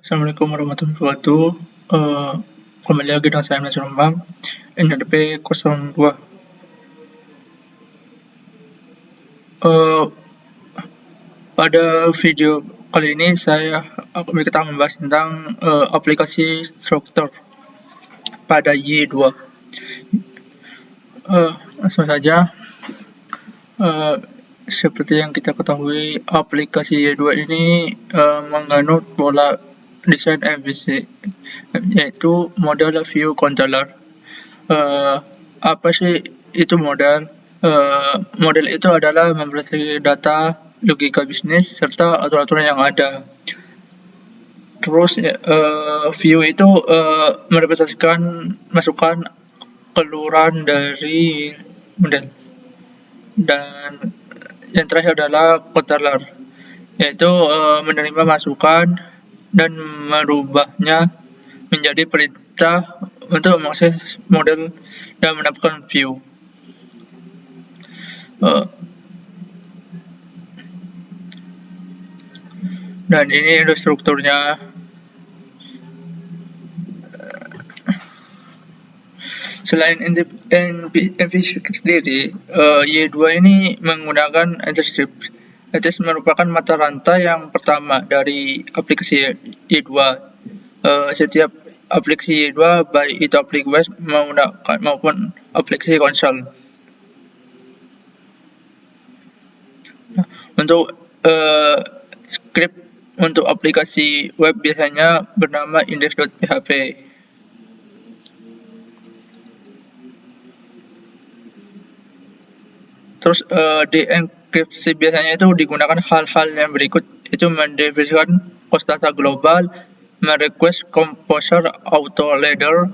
Assalamualaikum warahmatullahi wabarakatuh. Kembali lagi dengan saya Nasir Rembang, NRP 02. Pada video kali ini kita membahas tentang aplikasi struktur pada Y2. Langsung saja. Seperti yang kita ketahui, aplikasi Y2 ini menganut pola desain MVC, yaitu model view controller. Apa sih itu model? Model itu adalah memperoleh data, logika bisnis, serta aturan-aturan yang ada. Terus view itu merepresentasikan masukan keluaran dari model. Dan yang terakhir adalah controller, yaitu menerima masukan dan merubahnya menjadi perintah untuk mengakses model dan mendapatkan view. Dan ini ada strukturnya. Selain MVC sendiri, Y2 ini menggunakan Etherstrip. Etherstrip merupakan mata rantai yang pertama dari aplikasi Y2. Setiap aplikasi Y2, baik itu aplikasi web maupun aplikasi konsol. Untuk script untuk aplikasi web biasanya bernama index.php. Terus di enkripsi biasanya itu digunakan hal-hal yang berikut, yaitu mendefinisikan konstanta global, merequest composer auto leader,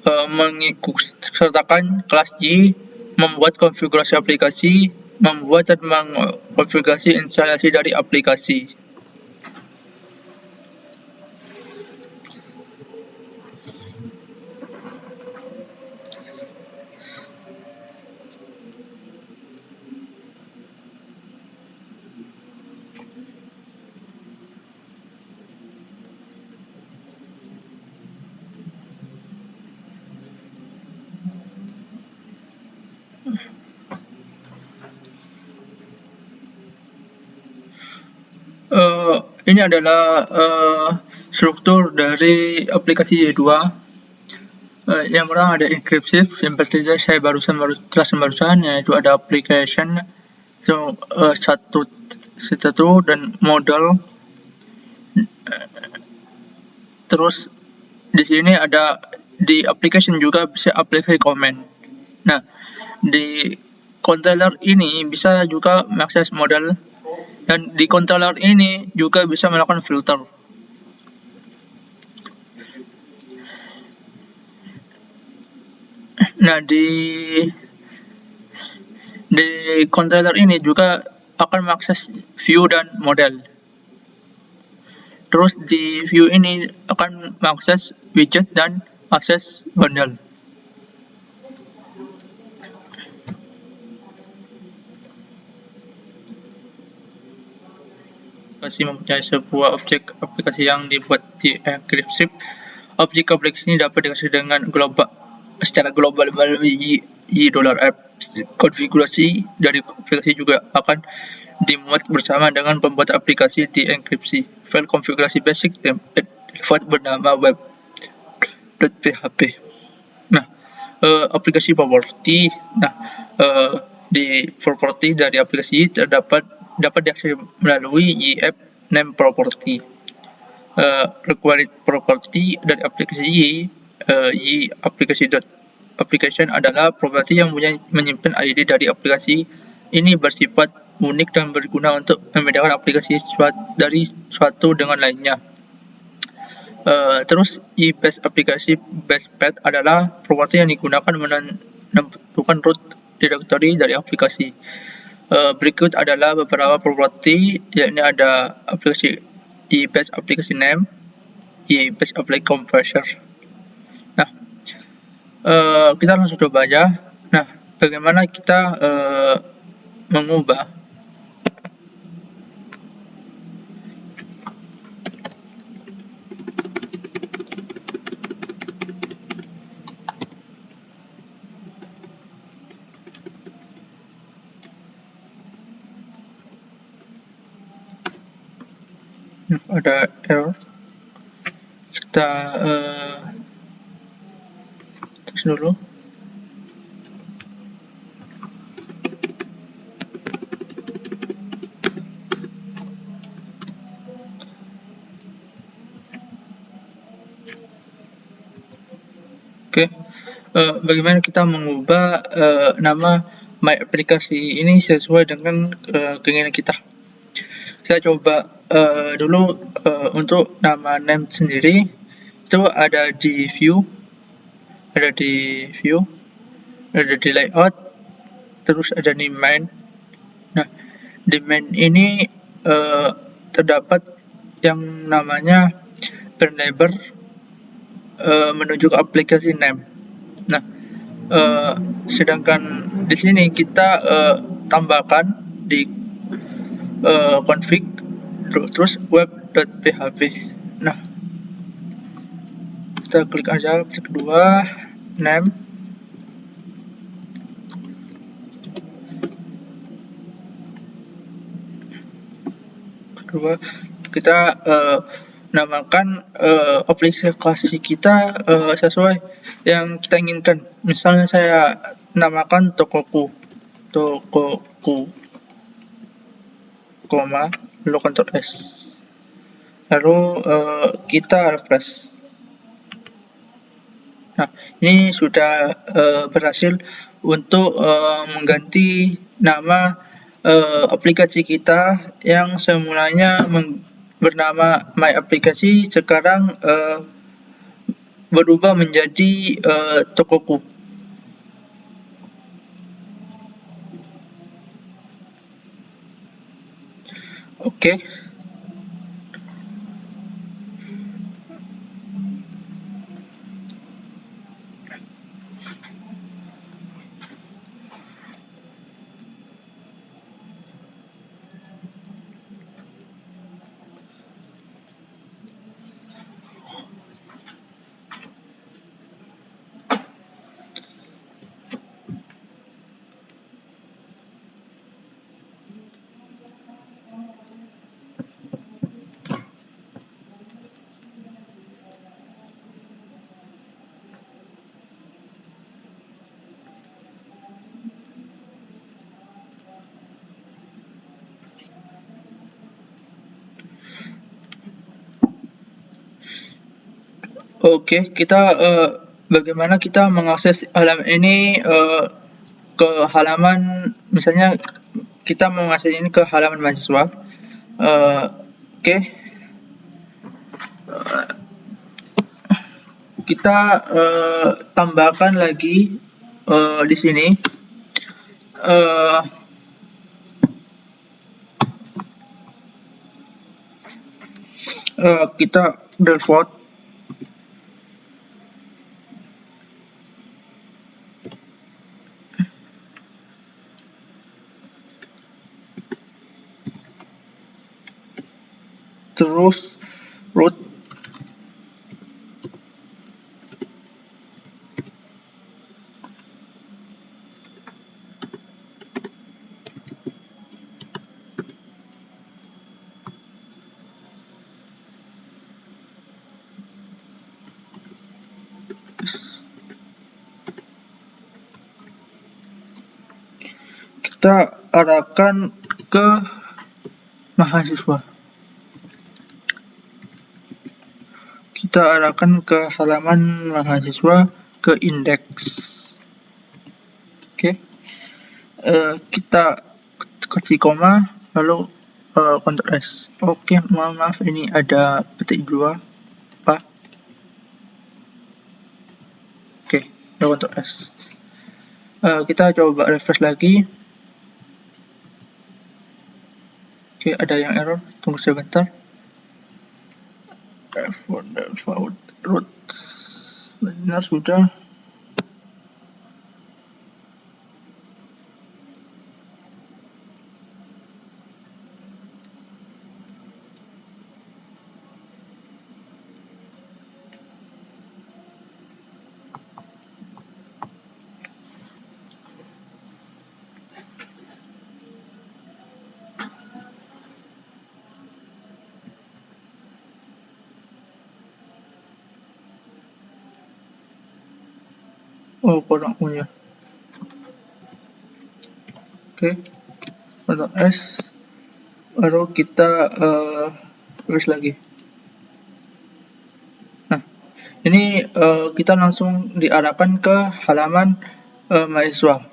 mengikutsertakan kelas J, membuat konfigurasi aplikasi, membuat dan mengkonfigurasi instalasi dari aplikasi. Ini adalah struktur dari aplikasi Y2. Yang pertama ada enkripsi, yang seperti saya barusan yaitu ada application, itu satu dan model. Terus di sini ada di application juga bisa aplikasi comment. Nah, di controller ini bisa juga mengakses model, dan di controller ini juga bisa melakukan filter. Nah, di controller ini juga akan mengakses view dan model. Terus di view ini akan mengakses widget dan akses bundle. Aplikasi mempunyai sebuah objek aplikasi yang dibuat di enkripsi. Objek aplikasi ini dapat diakses secara global melalui $app. Konfigurasi dari aplikasi juga akan dimuat bersama dengan pembuat aplikasi di enkripsi. File konfigurasi basic template default bernama web.php. Nah, aplikasi property. Nah, di property dari aplikasi dapat diakses melalui Y-app name property. Required property dari aplikasi Y application adalah property yang menyimpan ID dari aplikasi. Ini bersifat unik dan berguna untuk membedakan aplikasi dari suatu dengan lainnya. Terus base aplikasi base path adalah property yang digunakan menentukan root directory dari aplikasi. Berikut adalah beberapa property, yakni ada aplikasi base application name, base application converter. Nah, kita langsung coba aja. Nah, bagaimana kita mengubah ada error. Kita terus dulu. Oke, bagaimana kita mengubah nama My Aplikasi ini sesuai dengan keinginan kita. Saya coba dulu untuk nama name sendiri, itu ada di view, ada di layout, terus ada di main. Nah, di main ini terdapat yang namanya enable menuju ke aplikasi name. Nah, sedangkan di sini kita tambahkan di config terus web.php. Nah, kita klik aja opsi kedua, name. Kedua, kita namakan aplikasi kita sesuai yang kita inginkan. Misalnya saya namakan tokoku, koma, lalu Ctrl S. Lalu kita refresh. Nah, ini sudah berhasil untuk mengganti nama aplikasi kita yang semulanya bernama My Aplikasi, sekarang berubah menjadi tokoku. Oke. Oke, kita bagaimana kita mengakses halaman ini ke halaman, misalnya kita mau mengakses ini ke halaman mahasiswa. Oke. Kita tambahkan lagi di sini kita download terus root kita arahkan ke mahasiswa. Kita arahkan ke halaman mahasiswa, ke indeks. Oke. Kita kasih koma, lalu Ctrl S. Oke, maaf ini ada petik 2. Apa? Oke, lalu Ctrl S. Kita coba refresh lagi. Oke, ada yang error. Tunggu sebentar. Root. Benar sudah. Oh, kurang punya. Oke, Ctrl S, baru kita tulis lagi. Nah, ini kita langsung diarahkan ke halaman mahasiswa.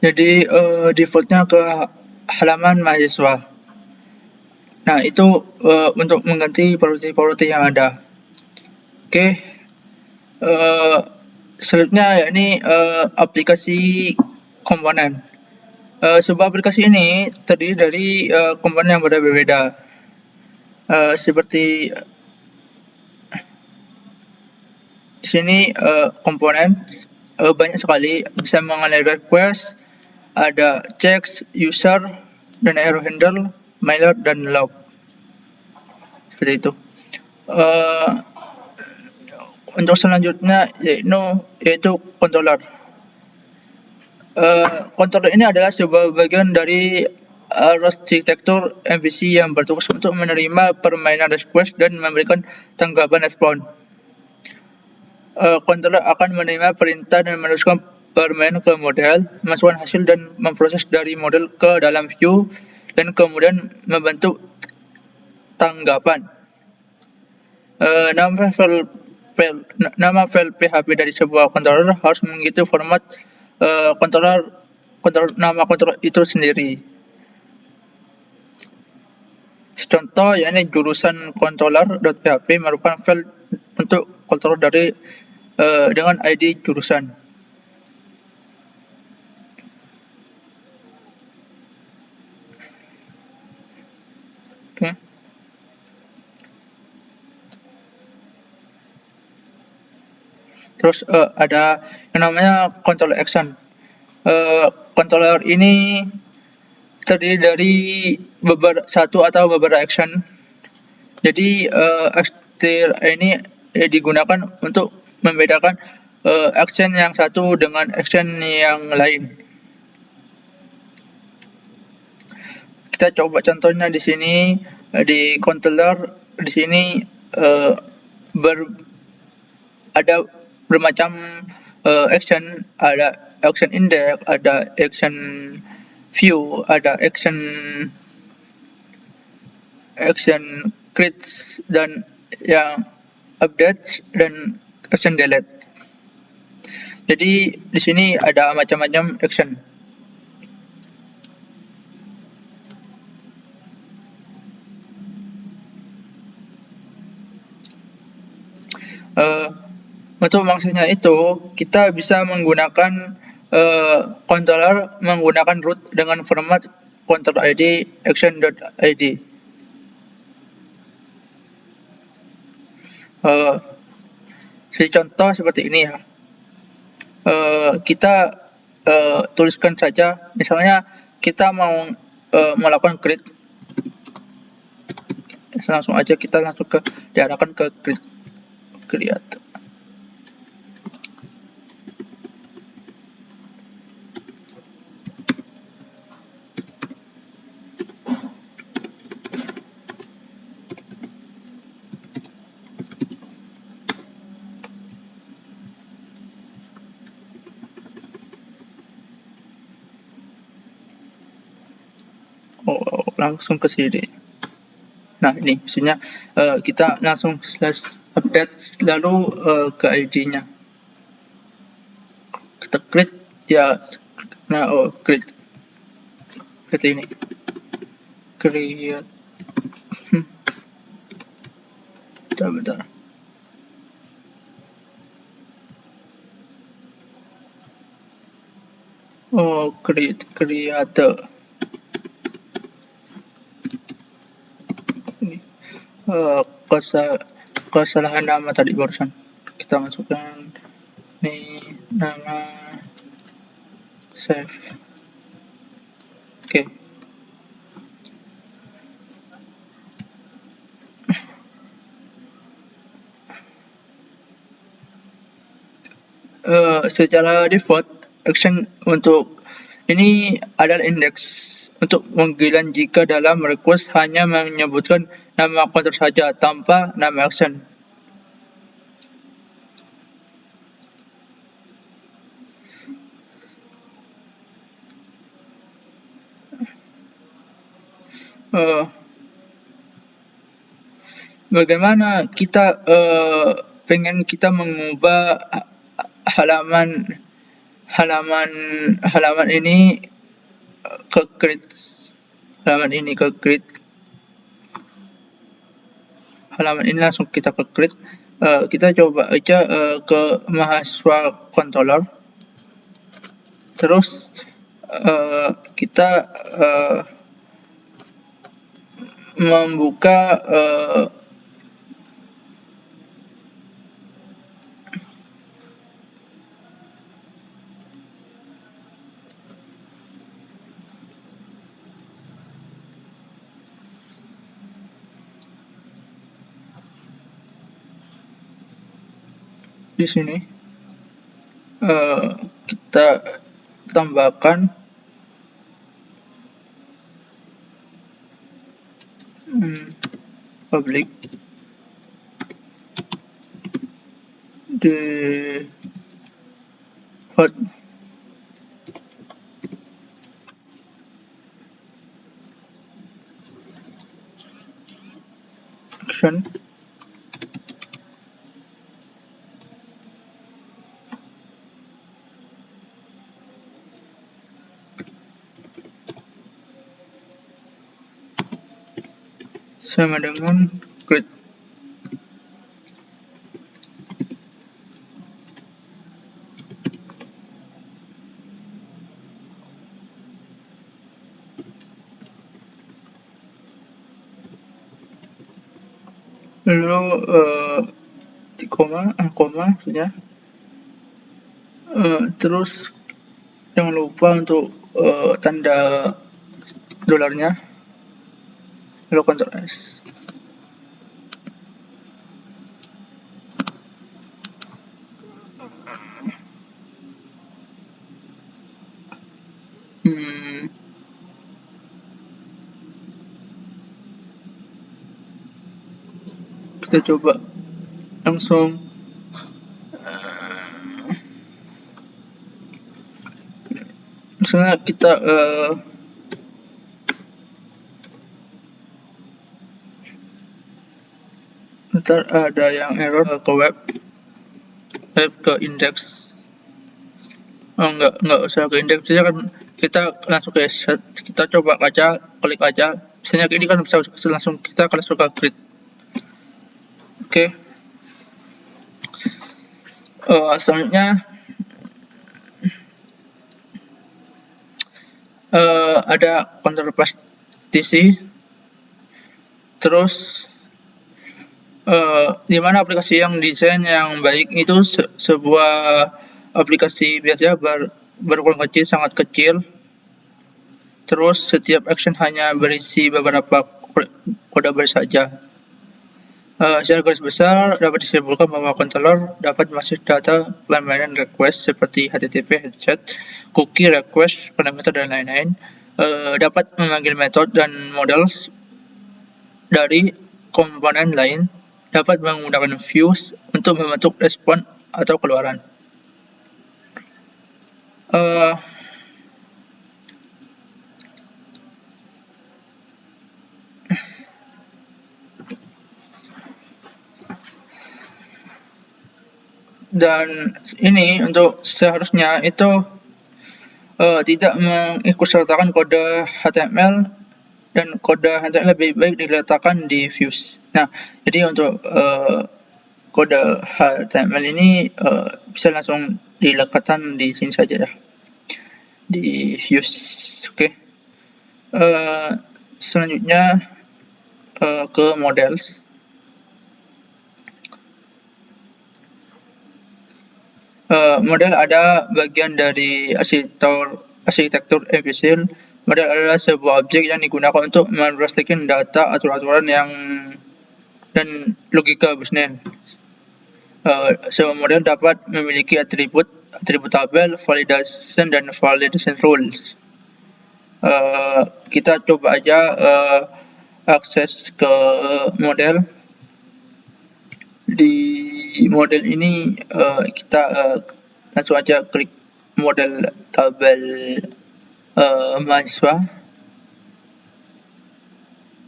Jadi defaultnya ke halaman mahasiswa. Nah, itu untuk mengganti properti-properti yang ada. Oke, selanjutnya yakni aplikasi komponen. Sebuah aplikasi ini terdiri dari komponen yang berbeda-beda. Seperti di sini komponen banyak sekali, bisa mengenai request, ada checks, user, dan error handle, mailer, dan log. Seperti itu. Untuk selanjutnya yaitu controller. Controller ini adalah sebuah bagian dari arsitektur MVC yang bertugas untuk menerima permainan request dan memberikan tanggapan respon. Controller akan menerima perintah dan meneruskan permainan ke model, memasukkan hasil dan memproses dari model ke dalam view, dan kemudian membentuk tanggapan. Nama file PHP dari sebuah controller harus mengikuti format nama controller itu sendiri. Contoh yakni jurusan controller.php merupakan file untuk controller dari dengan ID jurusan. Oke. Terus ada yang namanya controller action. Controller ini terdiri dari satu atau beberapa action. Jadi ini digunakan untuk membedakan action yang satu dengan action yang lain. Kita coba contohnya di sini di controller. Di sini ada bermacam action, ada action index, ada action view, ada action create, dan yang update, dan action delete. Jadi di sini ada macam-macam action. Untuk maksudnya itu, kita bisa menggunakan controller menggunakan root dengan format controller id action.id. Jadi contoh seperti ini ya. Kita tuliskan saja, misalnya kita mau melakukan create, langsung aja kita langsung diarahkan ke create. Langsung ke sini. Nah, ini maksudnya kita langsung /update lalu ke ID-nya. Kita create ya. Nah, create ini. Create. Bentar. Create creator. Ini kesalahan nama tadi barusan. Kita masukkan nih nama save. Oke. secara default action untuk ini adalah indeks untuk panggilan jika dalam request hanya menyebutkan nama konter saja tanpa nama action. Bagaimana kita pengen kita mengubah halaman ini ke grid, halaman ini langsung kita ke grid. Kita coba aja ke mahasiswa controller, terus kita membuka di sini kita tambahkan public default action sama dengan grid. Lalu koma maksudnya. Terus jangan lupa untuk tanda dolarnya, lalu Ctrl S. Kita coba langsung misalnya kita ntar ada yang error ke web ke indeks. Enggak usah ke indeks saja, kan kita langsung ke set. Kita coba aja, klik aja, misalnya ini kan bisa langsung kita langsung ke grid. Oke. Selanjutnya ada counter partisi. Terus di mana aplikasi yang desain yang baik itu sebuah aplikasi biasa berukuran kecil, sangat kecil. Terus setiap action hanya berisi beberapa kode baris saja. Secara garis besar dapat disimpulkan bahwa controller dapat masuk data permainan request seperti HTTP, headset, cookie request, parameter dan lain-lain. Dapat memanggil metode dan models dari komponen lain, dapat menggunakan views untuk membentuk respon atau keluaran. Dan ini untuk seharusnya itu tidak mengikutsertakan kode HTML, dan kode HTML lebih baik diletakkan di views. Nah, jadi untuk kode HTML ini bisa langsung diletakkan di sini saja ya, di views. Oke. Selanjutnya ke models. Model ada bagian dari arsitektur MVC. Model adalah sebuah objek yang digunakan untuk merepresentasikan data, aturan-aturan dan logika bisnis. Sebuah model dapat memiliki atribut atribut tabel, validation, dan validation rules. Kita coba aja akses ke model. Di model ini kita langsung aja klik model tabel mahasiswa.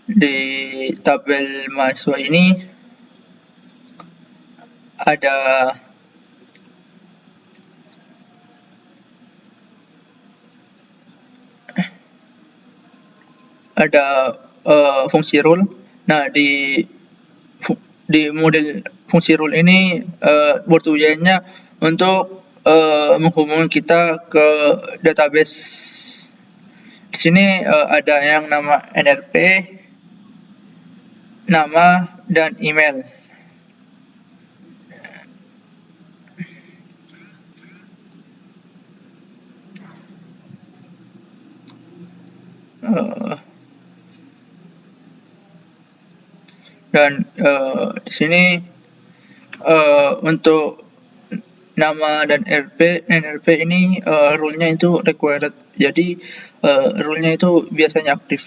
Di tabel mahasiswa ini ada fungsi rule. Nah, di model fungsi rule ini bertujuannya untuk menghubungkan kita ke database. Di sini ada yang nama NRP, nama, dan email. Dan di sini untuk nama dan NRP ini rule-nya itu required. Jadi rule-nya itu biasanya aktif.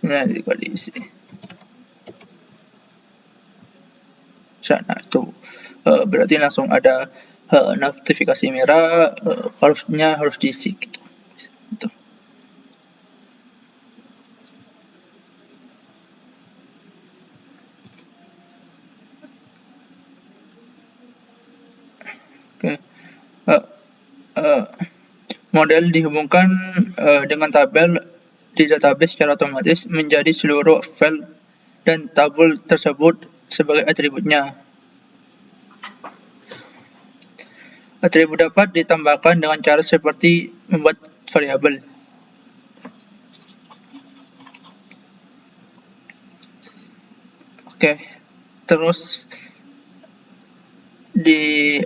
Nah, di sini. Sana tuh berarti langsung ada notifikasi merah, harus diisi gitu. Oke. Model dihubungkan dengan tabel di database secara otomatis menjadi seluruh file dan tabel tersebut sebagai atributnya. Atribut dapat ditambahkan dengan cara seperti membuat variabel. Oke, terus di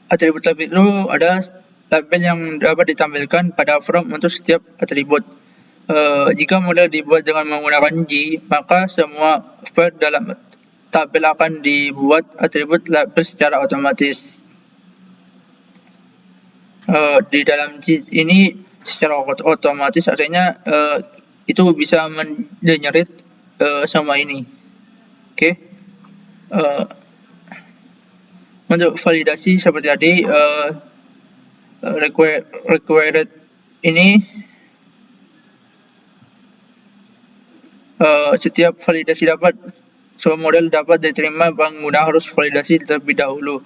atribut tabel itu ada tabel yang dapat ditampilkan pada from untuk setiap atribut. Jika model dibuat dengan menggunakan G, maka semua file dalam tabel akan dibuat atribut label secara otomatis. Di dalam G ini secara otomatis artinya itu bisa mengenerate sama ini. Oke. Untuk validasi seperti tadi required ini setiap validasi semua model dapat diterima pengguna harus validasi terlebih dahulu.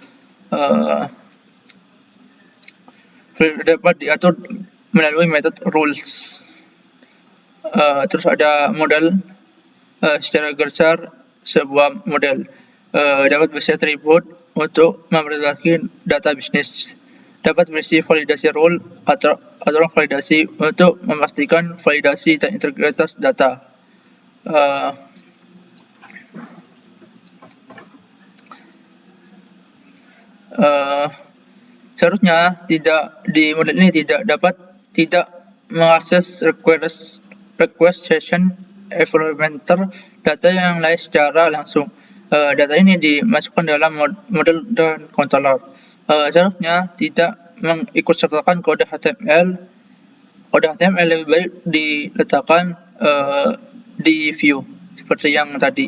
Dapat diatur melalui metode rules. Terus ada model secara besar sebuah model dapat berisi atribut untuk memperlihatkan data bisnis, dapat berisi validasi rule atau validasi untuk memastikan validasi dan integritas data. Seharusnya di model ini tidak mengakses request session environmental data yang lain secara langsung. Data ini dimasukkan dalam model dan controller. Seharusnya tidak mengikut sertakan kode HTML. Kode HTML lebih baik diletakkan di view seperti yang tadi.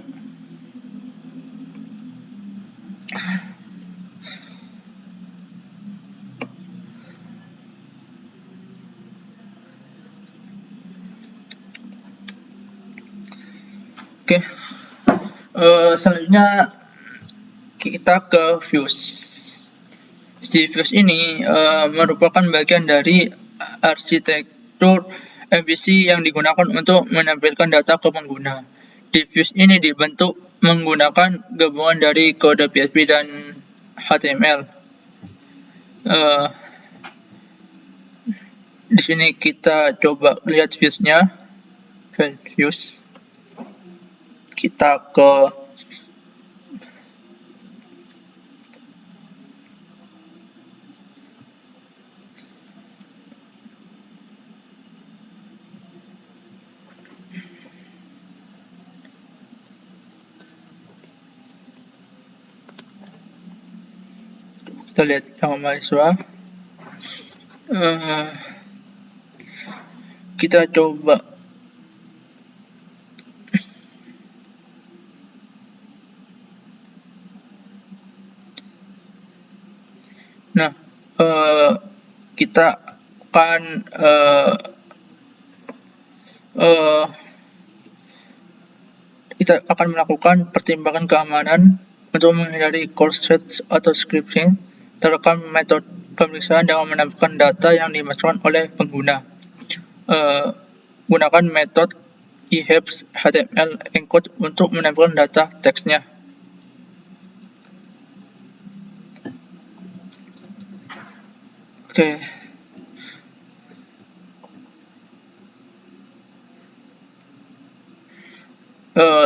Oke. Selanjutnya kita ke views. Di views ini merupakan bagian dari arsitektur MVC yang digunakan untuk menampilkan data ke pengguna. Di views ini dibentuk menggunakan gabungan dari kode PHP dan HTML. Di sini kita coba lihat views-nya. Views. Kita ke Kita lihat yang mahasiswa. Kita coba kita akan melakukan pertimbangan keamanan untuk menghindari call threats atau scripting. Terekam metode pemeriksaan dengan menambahkan data yang dimasukkan oleh pengguna. Gunakan metode EHEPS HTML encode untuk menambahkan data teksnya. Oke.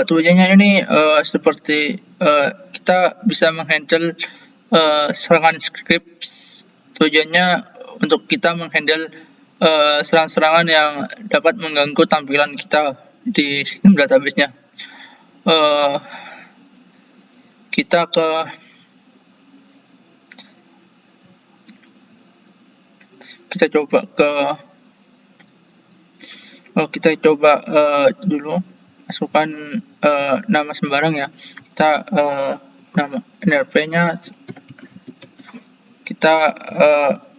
Tujuannya ini seperti kita bisa menghandle serangan scripts. Tujuannya untuk kita menghandle serangan-serangan yang dapat mengganggu tampilan kita di sistem database-nya. Kita coba dulu masukkan nama sembarang ya. Kita nama NRP-nya kita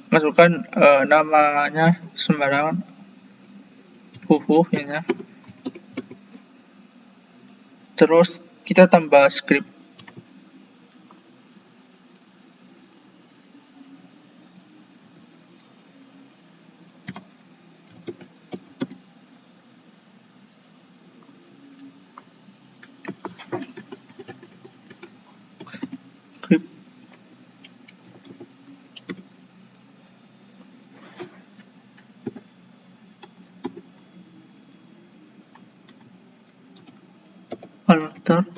masukkan namanya sembarangan, ya. Terus kita tambah script. Alter.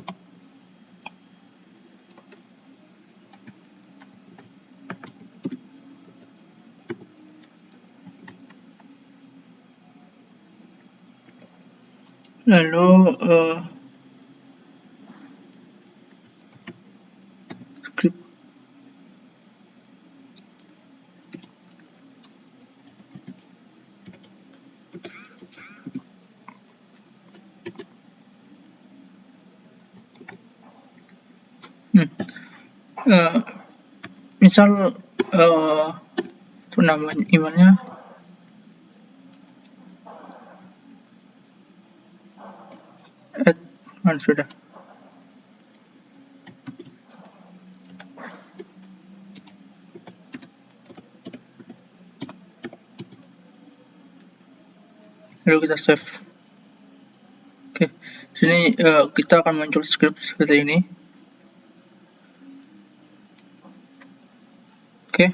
Lalu script. Misal itu namanya emailnya mana sudah. Lalu kita save. Oke, sini kita akan muncul script seperti ini. Oke,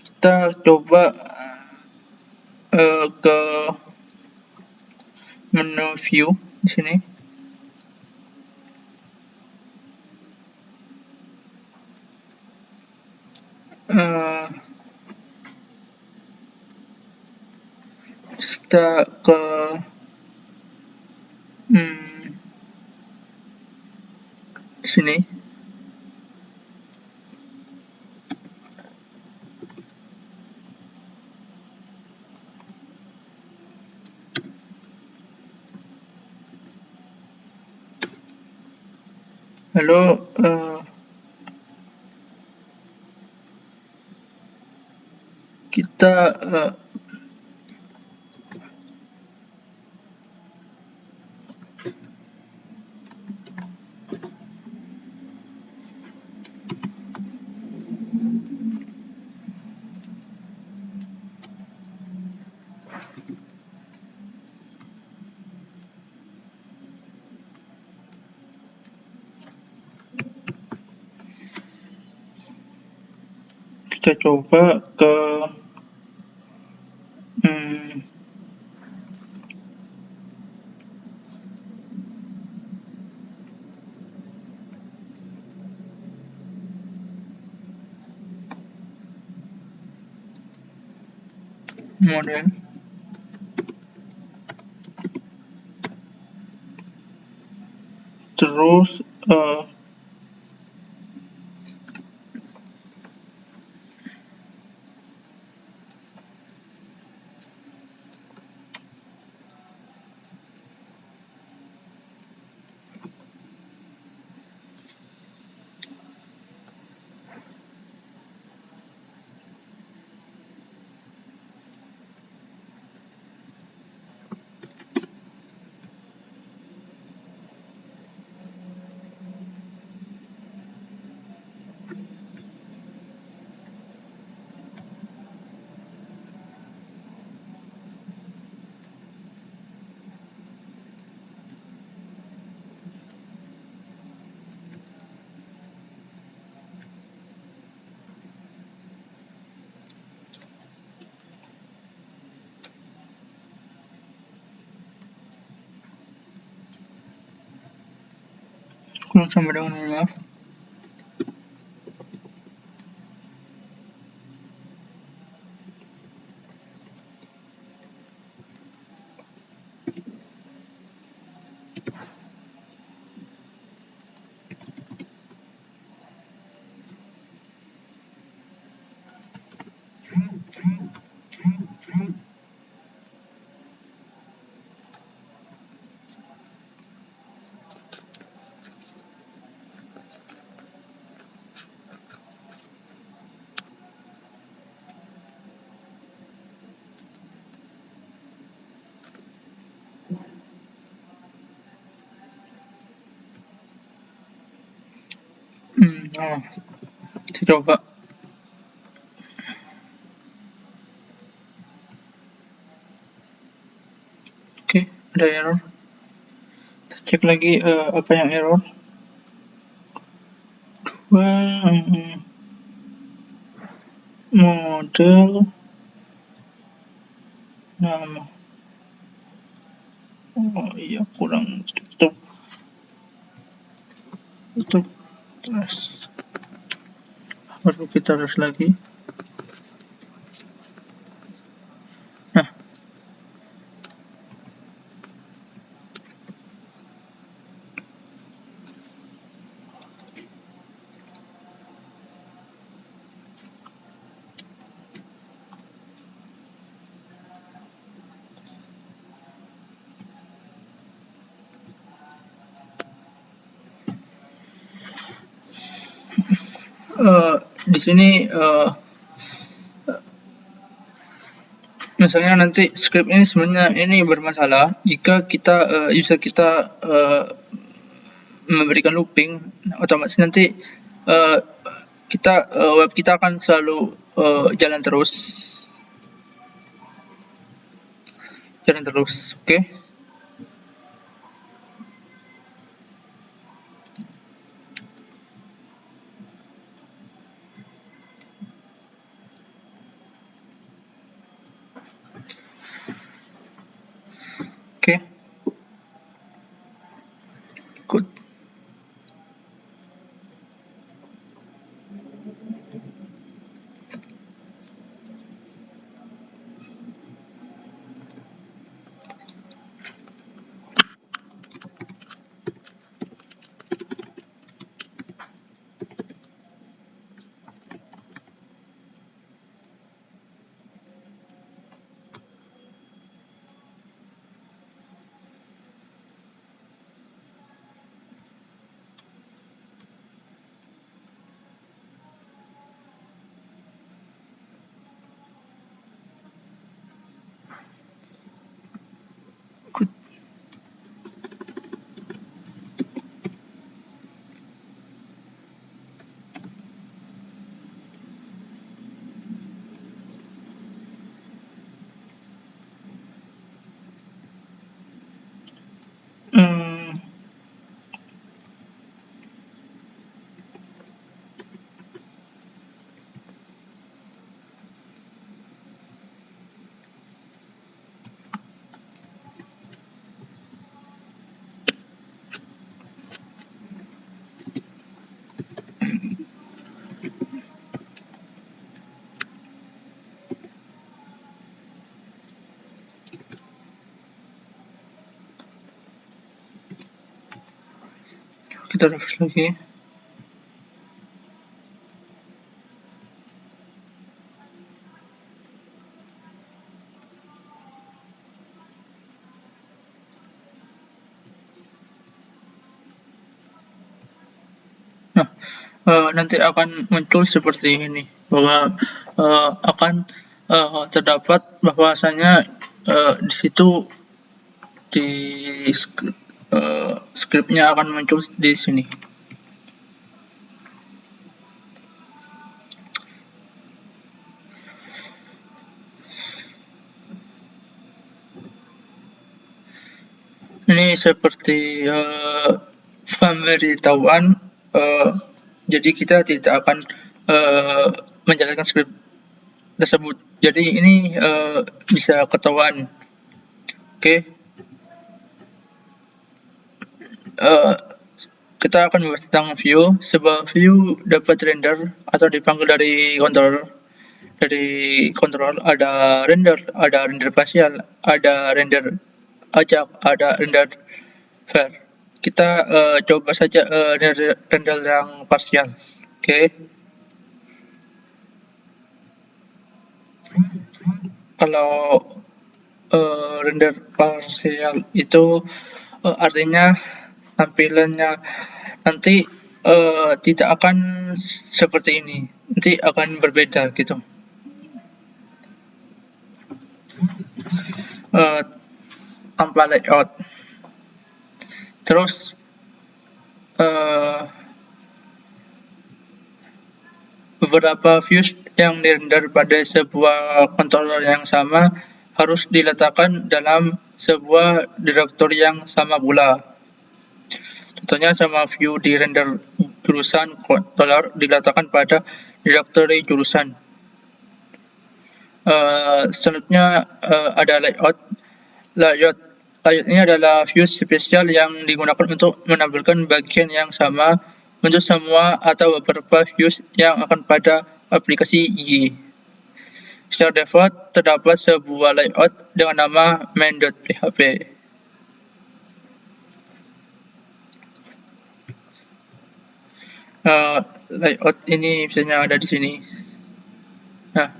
kita coba ke menu view di sini. Kita ke sini. Lalu kita coba ke model. Terus kurang sama dengan maaf. Kita coba. Oke, ada error. Kita cek lagi apa yang error. Model nama. Oh iya, kurang tutup terus baru kita terus lagi. Nah, di sini misalnya nanti script ini sebenarnya ini bermasalah jika kita user kita memberikan looping, otomatis nanti web kita akan selalu jalan terus. Oke. Good. Kita refresh lagi. Nah, nanti akan muncul seperti ini bahwa akan terdapat bahwasanya di situ di scriptnya akan muncul di sini. Ini seperti pemberitahuan, jadi kita tidak akan menjalankan script tersebut. Jadi ini bisa ketahuan. Oke. kita akan membahas tentang view. Sebuah view dapat render atau dipanggil dari controller. Dari controller ada render facial, ada render ajak, ada render fair. Kita coba saja render yang parsial. Oke. Kalau render parsial itu artinya tampilannya nanti tidak akan seperti ini, nanti akan berbeda gitu. Tanpa layout. Terus beberapa views yang dirender pada sebuah controller yang sama harus diletakkan dalam sebuah direktori yang sama pula. Contohnya sama view di render jurusan controller diletakkan pada direktori jurusan. Selanjutnya ada layout. Layout ini adalah view spesial yang digunakan untuk menampilkan bagian yang sama untuk semua atau beberapa views yang akan pada aplikasi Y. Secara default terdapat sebuah layout dengan nama main.php. Layout ini misalnya ada di sini. Nah,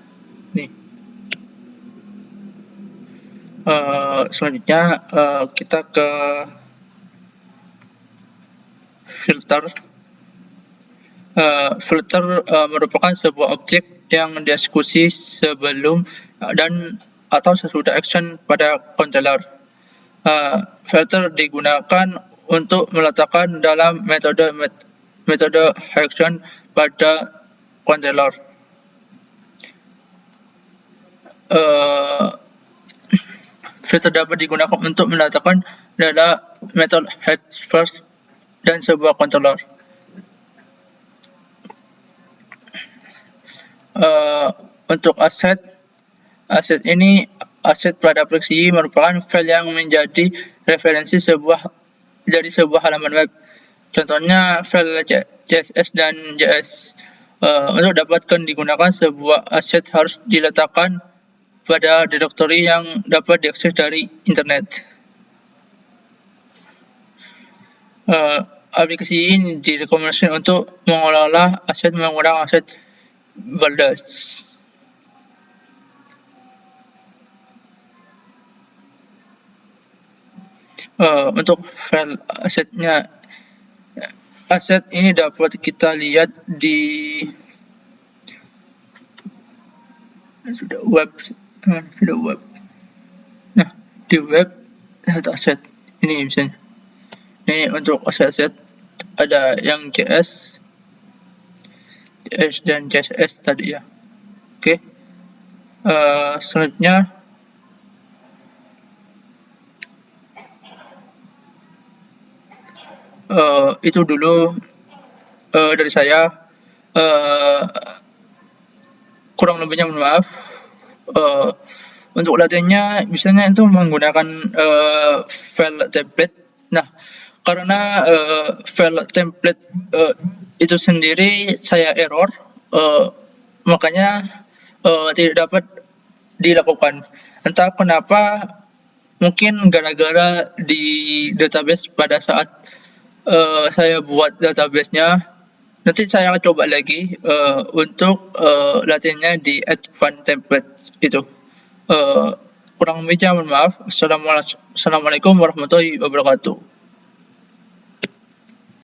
nih. Selanjutnya kita ke filter. Filter merupakan sebuah objek yang dieksekusi sebelum dan atau sesudah action pada controller. Filter digunakan untuk meletakkan dalam metode action pada controller. Filter dapat digunakan untuk meletakkan dalam method head first dan sebuah controller. Untuk aset ini, aset pada aplikasi merupakan file yang menjadi referensi dari sebuah halaman web. Contohnya file CSS dan JS. Untuk dapatkan digunakan, sebuah aset harus diletakkan pada direktori yang dapat diakses dari internet. Aplikasi ini direkomendasikan untuk mengelola aset menggunakan aset Baldas. Untuk file asetnya, aset ini dapat kita lihat di web. Nah, di web lihat aset ini misalnya. Ini untuk aset ada yang JS dan CSS tadi ya. Oke. Selanjutnya itu dulu dari saya. Kurang lebihnya mohon maaf. Untuk latihannya misalnya itu menggunakan file template. Nah, karena file template itu sendiri saya error, makanya tidak dapat dilakukan. Entah kenapa, mungkin gara-gara di database pada saat saya buat databasenya. Nanti saya akan coba lagi untuk latihannya di advanced template itu. Kurang lebihnya mohon maaf. Assalamualaikum warahmatullahi wabarakatuh.